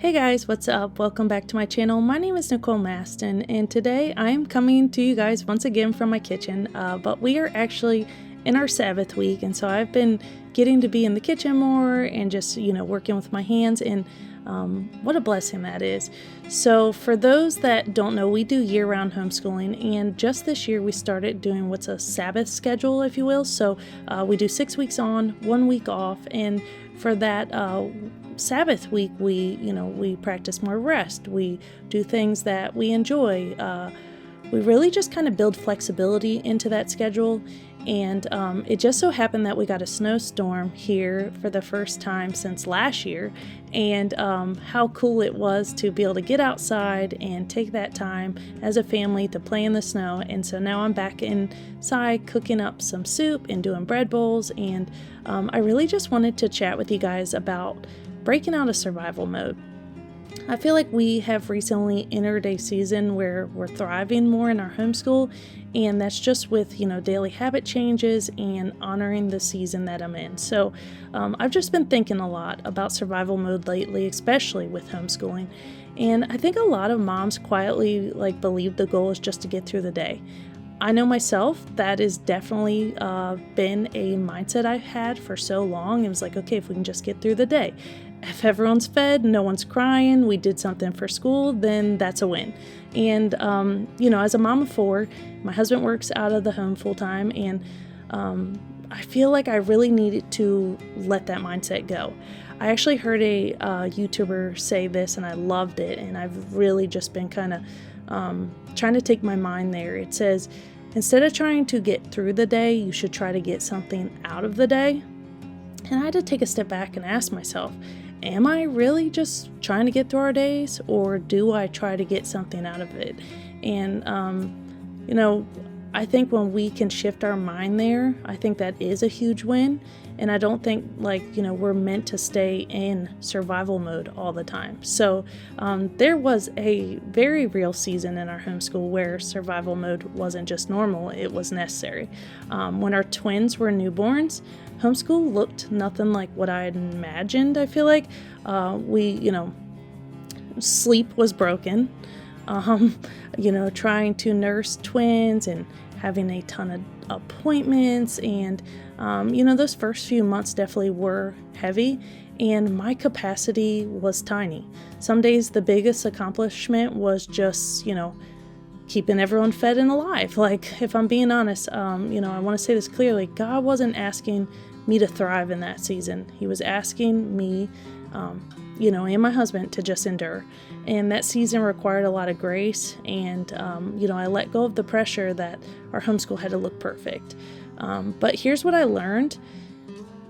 Hey guys, what's up? Welcome back to my channel. My name is Nicole Maston, and today I am coming to you guys once again from my kitchen, but we are actually in our Sabbath week, and so I've been getting to be in the kitchen more and just, working with my hands, and what a blessing that is. So for those that don't know, we do year-round homeschooling, and just this year we started doing what's a Sabbath schedule, if you will. So we do 6 weeks on, 1 week off, and for that Sabbath week, we practice more rest. We do things that we enjoy. We really just kind of build flexibility into that schedule. And it just so happened that we got a snowstorm here for the first time since last year. And how cool it was to be able to get outside and take that time as a family to play in the snow. And so now I'm back inside cooking up some soup and doing bread bowls. And I really just wanted to chat with you guys about breaking out of survival mode. I feel like we have recently entered a season where we're thriving more in our homeschool, and that's just with, daily habit changes and honoring the season that I'm in. So I've just been thinking a lot about survival mode lately, especially with homeschooling. And I think a lot of moms quietly believe the goal is just to get through the day. I know myself, that has definitely been a mindset I've had for so long. It was like, okay, if we can just get through the day. If everyone's fed, no one's crying, we did something for school, then that's a win. And, as a mom of 4, my husband works out of the home full time, and I feel like I really needed to let that mindset go. I actually heard a YouTuber say this, and I loved it, and I've really just been kind of trying to take my mind there. It says, instead of trying to get through the day, you should try to get something out of the day. And I had to take a step back and ask myself, am I really just trying to get through our days, or do I try to get something out of it? And, I think when we can shift our mind there, I think that is a huge win. And I don't think we're meant to stay in survival mode all the time. So there was a very real season in our homeschool where survival mode wasn't just normal, it was necessary. When our twins were newborns, homeschool looked nothing like what I had imagined. I feel like sleep was broken. Trying to nurse twins and having a ton of appointments, and those first few months definitely were heavy, and my capacity was tiny. Some days the biggest accomplishment was just keeping everyone fed and alive. If I'm being honest, I want to say this clearly, God wasn't asking me to thrive in that season. He was asking me and my husband to just endure. And that season required a lot of grace, and I let go of the pressure that our homeschool had to look perfect. But here's what I learned,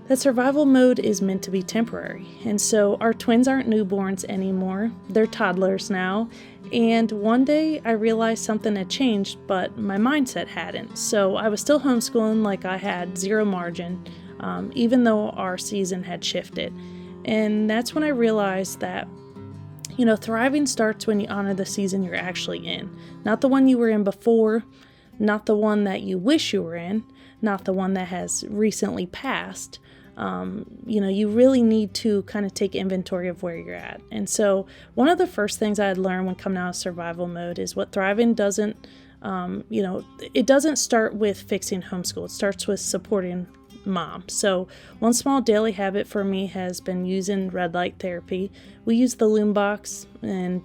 that survival mode is meant to be temporary. And so our twins aren't newborns anymore, they're toddlers now. And one day I realized something had changed, but my mindset hadn't. So I was still homeschooling like I had zero margin, even though our season had shifted. And that's when I realized that, thriving starts when you honor the season you're actually in. Not the one you were in before, not the one that you wish you were in, not the one that has recently passed. You really need to kind of take inventory of where you're at. And so one of the first things I had learned when coming out of survival mode is what thriving doesn't, it doesn't start with fixing homeschool. It starts with supporting mom. So one small daily habit for me has been using red light therapy. We use the Loom box, and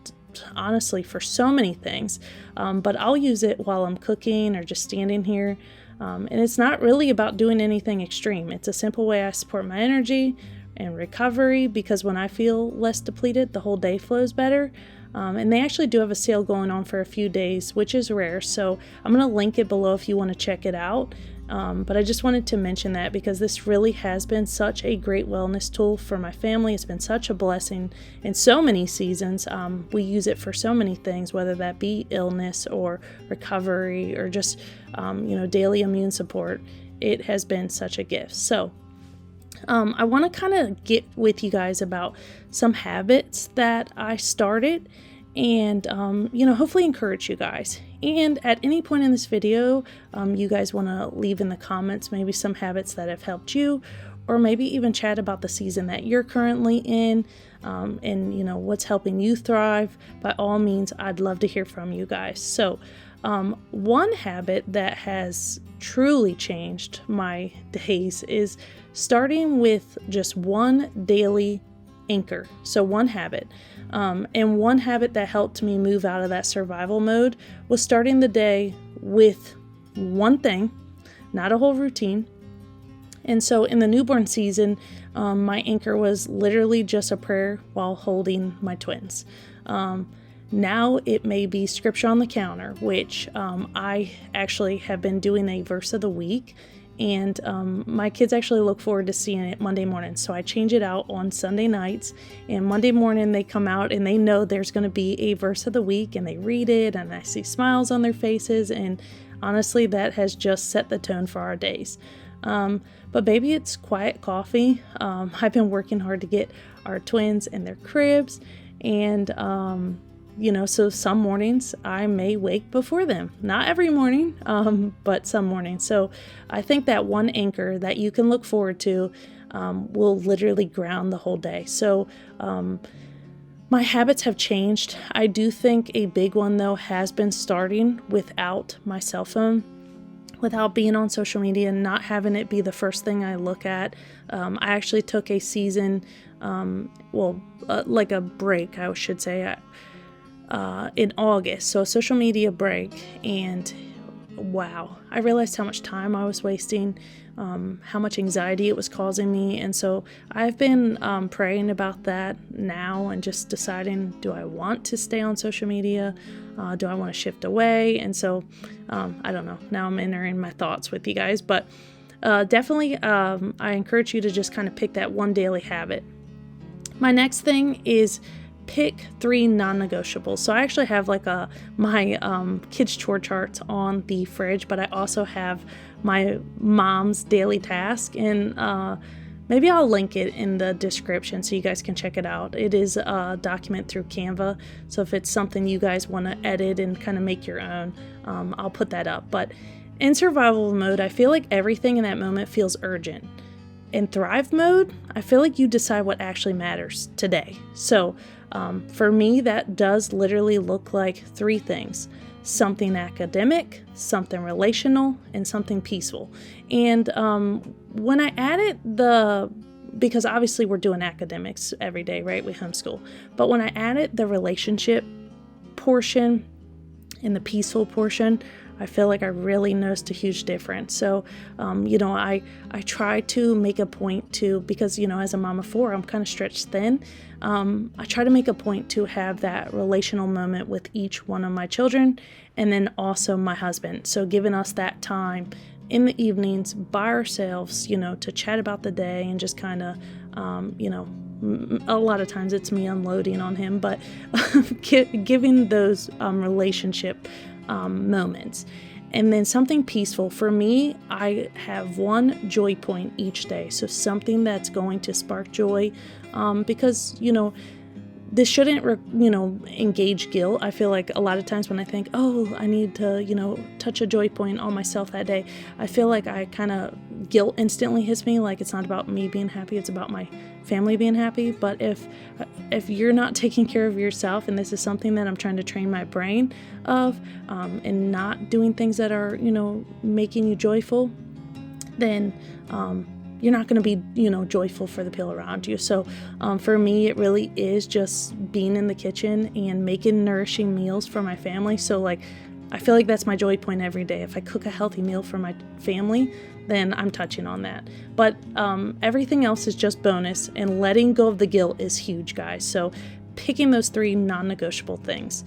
honestly for so many things, but I'll use it while I'm cooking or just standing here, and it's not really about doing anything extreme. It's a simple way I support my energy and recovery, because when I feel less depleted, the whole day flows better. And they actually do have a sale going on for a few days, which is rare, so I'm going to link it below if you want to check it out. But I just wanted to mention that because this really has been such a great wellness tool for my family. It's been such a blessing in so many seasons. We use it for so many things, whether that be illness or recovery or just, daily immune support. It has been such a gift. So I want to kind of get with you guys about some habits that I started and, hopefully encourage you guys. And at any point in this video, you guys want to leave in the comments maybe some habits that have helped you, or maybe even chat about the season that you're currently in, and what's helping you thrive. By all means, I'd love to hear from you guys. So one habit that has truly changed my days is starting with just one daily anchor. So one habit. And one habit that helped me move out of that survival mode was starting the day with one thing, not a whole routine. And so in the newborn season, my anchor was literally just a prayer while holding my twins. Now it may be scripture on the counter, which I actually have been doing a verse of the week, and my kids actually look forward to seeing it Monday morning. So I change it out on Sunday nights, and Monday morning they come out and they know there's going to be a verse of the week, and they read it, and I see smiles on their faces, and honestly that has just set the tone for our days. But baby, it's quiet coffee. I've been working hard to get our twins in their cribs, and so some mornings I may wake before them. Not every morning, but some mornings. So I think that one anchor that you can look forward to will literally ground the whole day. So my habits have changed. I do think a big one, though, has been starting without my cell phone, without being on social media, and not having it be the first thing I look at. I actually took a season, like a break, I should say, in August, so a social media break, and wow, I realized how much time I was wasting, how much anxiety it was causing me. And so I've been praying about that now and just deciding, do I want to stay on social media? Do I want to shift away? And so I don't know. Now I'm entering my thoughts with you guys, but definitely I encourage you to just kind of pick that one daily habit. My next thing is pick 3 non-negotiables. So I actually have like my kids chore charts on the fridge, but I also have my mom's daily task, and maybe I'll link it in the description so you guys can check it out. It is a document through Canva, so if it's something you guys want to edit and kind of make your own, I'll put that up. But in survival mode, I feel like everything in that moment feels urgent. In thrive mode, I feel like you decide what actually matters today. So for me, that does literally look like 3 things: something academic, something relational, and something peaceful. And when I added because obviously we're doing academics every day, right? We homeschool. But when I added the relationship portion and the peaceful portion, I feel like I really noticed a huge difference. So, I try to make a point to, because, as a mom of 4, I'm kind of stretched thin. I try to make a point to have that relational moment with each one of my children, and then also my husband. So giving us that time in the evenings by ourselves, to chat about the day and just kind of, a lot of times it's me unloading on him, but giving those relationship moments. And then something peaceful. For me, I have one joy point each day. So something that's going to spark joy, because, this shouldn't, engage guilt. I feel like a lot of times when I think, oh, I need to, touch a joy point on myself that day, I feel like I kind of guilt instantly hits me. Like it's not about me being happy, it's about my family being happy. But if you're not taking care of yourself, and this is something that I'm trying to train my brain of, and not doing things that are, making you joyful, then you're not going to be, joyful for the people around you. So for me, it really is just being in the kitchen and making nourishing meals for my family. So I feel like that's my joy point every day. If I cook a healthy meal for my family, then I'm touching on that. But everything else is just bonus, and letting go of the guilt is huge, guys. So picking those 3 non-negotiable things.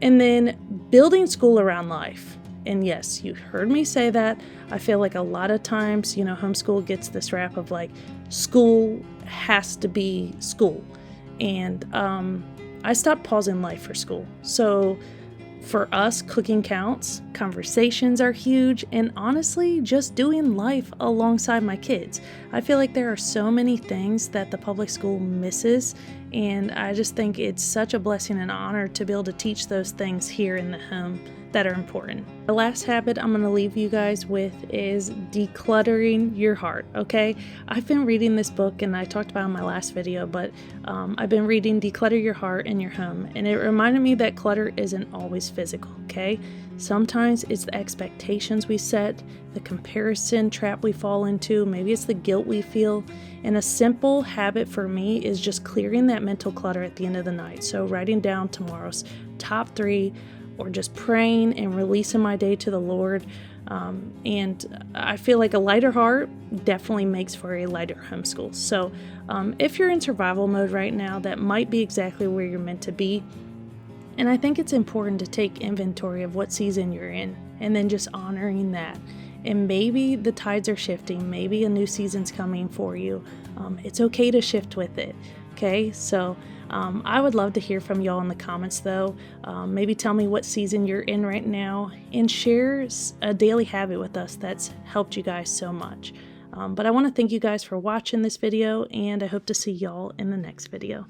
And then building school around life. And yes, you heard me say that. I feel like a lot of times, homeschool gets this rap of like, school has to be school. And I stopped pausing life for school. So for us, cooking counts, conversations are huge, and honestly, just doing life alongside my kids. I feel like there are so many things that the public school misses, and I just think it's such a blessing and honor to be able to teach those things here in the home. that are important. The last habit I'm going to leave you guys with is decluttering your heart, okay? I've been reading this book, and I talked about it in my last video, but I've been reading Declutter Your Heart and Your Home, and it reminded me that clutter isn't always physical, okay? Sometimes it's the expectations we set, the comparison trap we fall into, maybe it's the guilt we feel, and a simple habit for me is just clearing that mental clutter at the end of the night. So writing down tomorrow's top 3, or just praying and releasing my day to the Lord. And I feel like a lighter heart definitely makes for a lighter homeschool. So if you're in survival mode right now, that might be exactly where you're meant to be. And I think it's important to take inventory of what season you're in and then just honoring that. And maybe the tides are shifting. Maybe a new season's coming for you. It's okay to shift with it. Okay, so I would love to hear from y'all in the comments though. Maybe tell me what season you're in right now and share a daily habit with us that's helped you guys so much. But I want to thank you guys for watching this video, and I hope to see y'all in the next video.